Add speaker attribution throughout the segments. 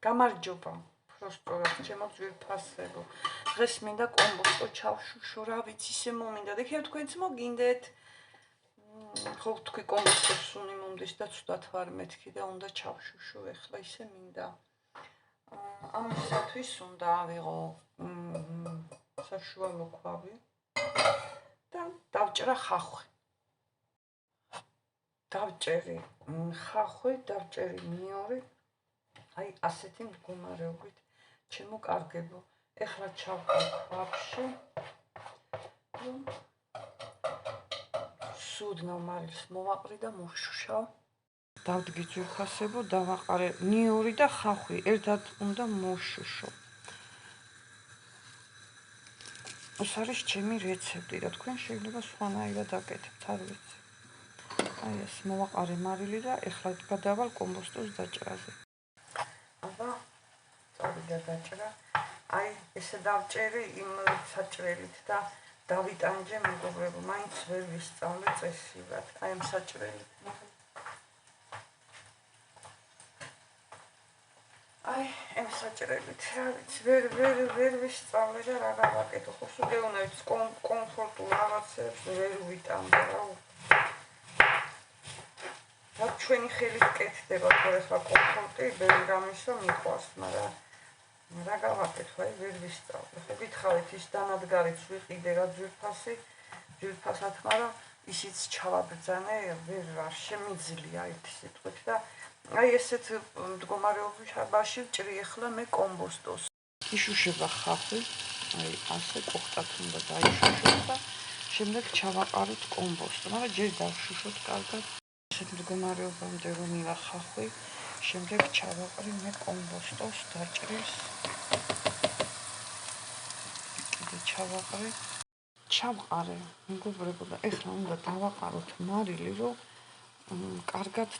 Speaker 1: გამარჯობა. Просто ჩემო ძვირფასებო. დღეს მინდა კომბოსტო ჩავშუშო, რა ვიცი, ისე მომინდა. და იქნებ თქვენც მოგინდეთ. ხო თქვი კომბოსტოს სუნი მომდის და ცუდად ვარ მეთქი და უნდა ჩავშუშო, ეხლა ისე მინდა. ამისათვის უნდა ავიღო საშუალო ქვავი და დავჭრა ხახვი. დავჭერი ხახვი, დავჭერი მიური. აი ასეთი მდგომარეობით ჩემოკარგებო. ეხლა ჩავხო ქვაბში. სუდნავ მარილს მოვაყრი და მოვშუშავ. დავდგი ძვირფასებო, დავაყარე მიური და ხახვი, ერთად უნდა მოვშუშო. ეს არის ჩემი რეცეპტი და თქვენ შეიძლება სხვანაირად აკეთებთ, არ ვიცი. აი ეს მოვაყარე მარილი და ეხლა გადავალ კომბოსტოს დაჭრაზე. აბა, წავიდა დაჭრა. აი ესე დავჭერი იმ საჭრელით და დავიტანჯე მეგობრებო, მაინც ვერ ვისწავლე წესივად. აი ამ საჭრელით. აი ამ საჭრელით, რა ვიცი, ვერ ვისწავლე და რა გავაკეთო. ხო სულ გეუნებით კომფორტულ რაღაცებს ვერ ვიტანდა რა. რა ჩვენი ხელით კეთდება, ხო ეხლა კომფორტი ბევრი რამისა მიყვარს, მაგრამ რა გავაკეთო, აი ვერ ვისწავლე. ხო გითხარით ის დანადგარიც ვიყიდე რა ძვირფასად, მაგრამ ისიც ჩავაბრძანე, ვერ არ შემიძლია ერთი სიტყვით და აი ესეთ მდგომარეობაში ვჭრი ახლა მე კომბოსტოს. იშუშება ხახვი, აი ასე კოხტად უნდა დაიშუშოთ და შემდეგ ჩავაყაროთ კომბოსტო, მაგრამ ჯერ დავშუშოთ კარგად. ესეთ მდგომარეობამდე რომ მივა ხახვი, შემდეგ ჩავაყრი მე კომბოსტოს დაჭრის. კიდე ჩავყარე, მეგობრებო და ეხლა უნდა დავაყაროთ მარილი, რომ კარგად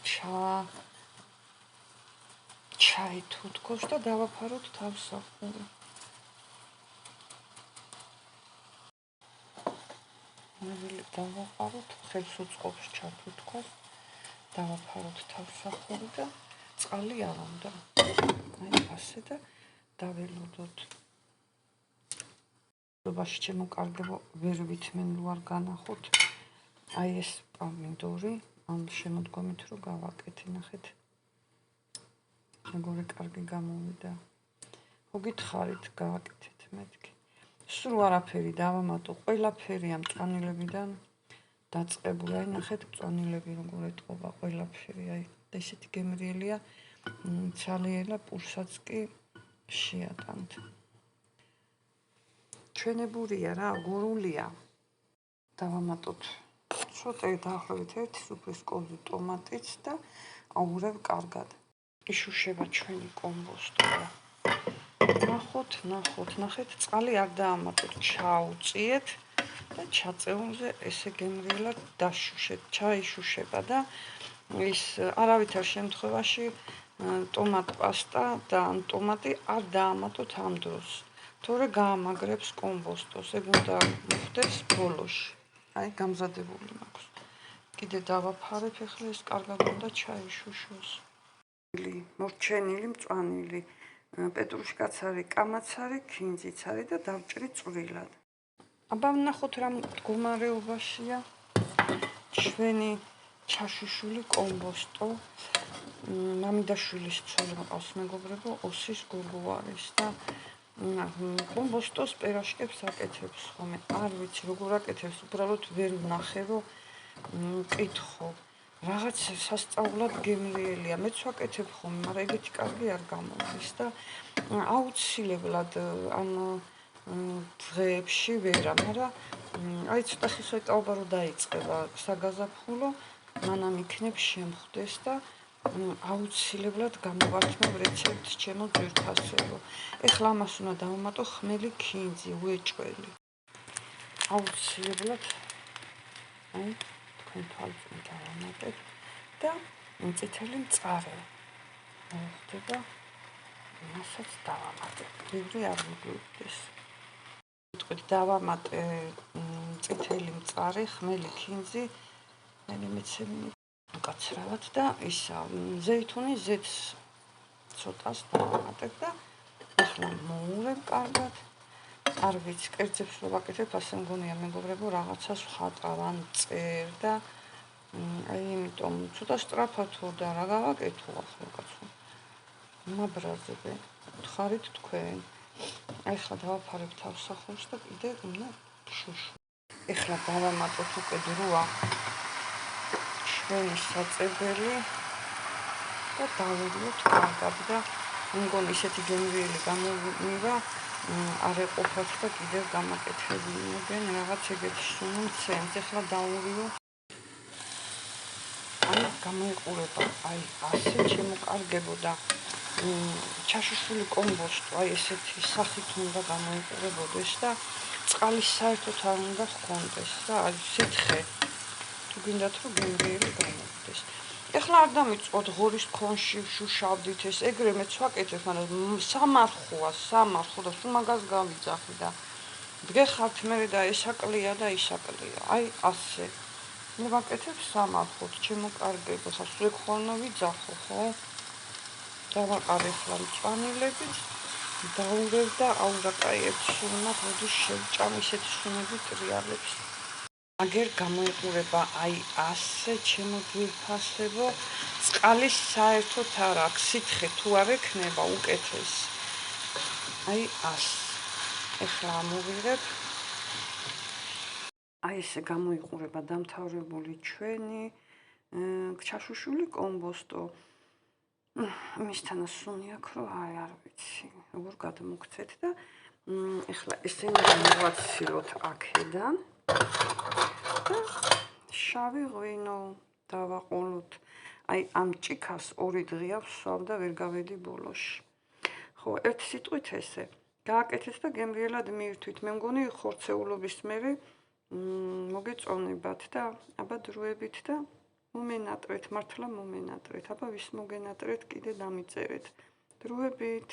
Speaker 1: ჩაითუთქოს და დავაფაროთ თავსახური. მარილი დავაყაროთ, ხელს უწყობს ჩათუთქოს, დავაფაროთ თავსახური და წყალი არ უნდა. აი ასე და დაველოდოთ. ობაში ჩემოკარგებო, ვერ ვითმენ რო არ განახოთ. აი ეს პომიდორი ამ შემოდგომით რო გავაკეთე, ნახეთ. როგორი კარგი გამოვიდა. ხო გითხარით, გავაკეთეთ მეთქი. სულ არაფერი დავამატო, ყველაფერი ამ წვანილებიდან დაწყებული. აი ნახეთ, წვანილები როგორ ეტყობა ყველაფერი, აი ესეთი გემრიელია, ცალიერა პურსაც კი შეატანთ. ჩვენებურია რა, გურულია. დავამატოთ ცოტა დაახლოებით 1 სუფრის კოვზი ტომატიც და აუღრებ კარგად. იშუშება ჩვენი კომბოსტო. ნახეთ, წყალი არ დაამატოთ, ჩაუწიეთ და ჩაწეულზე ესე გემრიელად დაშუშეთ, ჩაიშუშება და ის არავითარ შემთხვევაში ტომატ პასტა და ტომატი არ დაამატოთ ამ დროს. თორე გაამაგრებს კომბოსტოს, ეგ უნდა მოხდეს ბოლოში. აი გამზადებული მაქვს. კიდე დავაფარებ, ახლა ეს კარგად უნდა ჩაიშუშოს. მორჩენილი, მწვანილი, პეტრუშკაცარი, კამაცარი, ქინძიცარი და დავჭრი წვრილად. აბა ვნახოთ რა მდგომარეობაშია ჩვენი ჩაშუშული კომბოსტო. მამიდაშვილის ცოლი მყავს მეგობრებო, ოსის გოგო არის და კომბოსტოს პერაშკებს აკეთებს ხოლმე. არ ვიცი როგორ აკეთებს, უბრალოდ ვერ ვნახე რომ მკითხო. რაღაც სასწაულად გემრიელია, მეც ვაკეთებ ხოლმე, მაგრამ ეგეთი კარგი არ გამოდის და აუცილებლად ამ დღეებში ვერა, მაგრამ აი ცოტა ხისვეტაობა რო დაიწყება საგაზაფხულო, მანამ იქნებ შემხვდეს და აუცილებლად გამოვართმევ რეცეპტს ჩემო ძვირფასებო. ეხლა ამას უნდა დავამატო ხმელი ქინძი, უეჭველი. აუცილებლად აი თქვენ თვალწინ დავამატებ და წითელი მწარე. მოხდება მასაც დავამატებ. ბევრი არ მიგივიდეს. ვიტყვით დავამატე წითელი მწარე, ხმელი ქინძი, მე მეცემი უკაცრავად და ისა ზეითუნის ზეთს ცოტას დავამატებ და ახლა მოურევ კარგად. არ ვიცი, კერძებს რო ვაკეთებ, ასე მგონია მეგობრებო, რაღაცას ვხატავ ან წერ და აი იმიტომ ცოტა სწრაფად და რა გავაკეთო ახლა კაცო. მაბრაზებე, ხარით თქვენ. ახლა დავაფარებ თავსახურს და კიდე შუშ. ახლა დავამატოთ უკვე დროა ჩვენი საწებელი და დავუვლოთ კარგად და მგონი ისეთი გემრიელი გამომივა არ ეყოფათ და კიდევ გამაკეთებინებენ რაღაც ეგეთი სუნი მცემს. ახლა დავუვიო. აი გამოიყურება აი ასე შემოკარგებო და ჩაშუშული კომბოსტო აი ესეთი სახით უნდა გამოიყურებოდეს და წყალის საერთოდ არ უნდა ჰქონდეს და აი სითხე თუ გინდათ რომ გემრიელი გამოვიდეს. ახლა არ დამიწყოთ ღორის თხონში შუშავდით ეს ეგრე მეც ვაკეთებ, მაგრამ სამარხოა და სულ მაგას გავიძახი და დგეხართ მე და ესაკლია და ისაკლია. აი ასე. მე ვაკეთებ სამარხოთ, შემოკარგებო, სულ ხოლმე ვიძახო, ხო? დავაყარე ახლა მწვანილებით, დაურევ და აურაკაიებ სულმა, როდის შევჭამ ისეთი სუნები ტრიალებს. აგერ გამოიყურება აი ასე ჩემო ძვირფასებო, წყალის საერთოდ არ აქვს, სითხე თუ არ ექნება უკეთესი. აი ასე. ახლა ამოვიღებ. აი ესე გამოიყურება დამთავრებული ჩვენი ჩაშუშული კომბოსტო. მისთანა სუნი აქვს რომ არ ვიცი, როგორ გადმოგცეთ და ახლა ესენი მოვაცილოთ აქედან. შავი ღვინო დავაყოლოთ. აი ამ ჭიქას 2 დღეა ვსვამ და ვერ გავედი ბოლოში. ხო, ერთ სიტყვით ესე. გააკეთეთ და გემრიელად მიირთვით. მე მგონი ხორცეულობის მერე მოგეწონებათ და აბა დროებით და მომენატრეთ, მართლა მომენატრეთ. აბა ვის მოგენატრეთ, კიდე დამიწერეთ. დროებით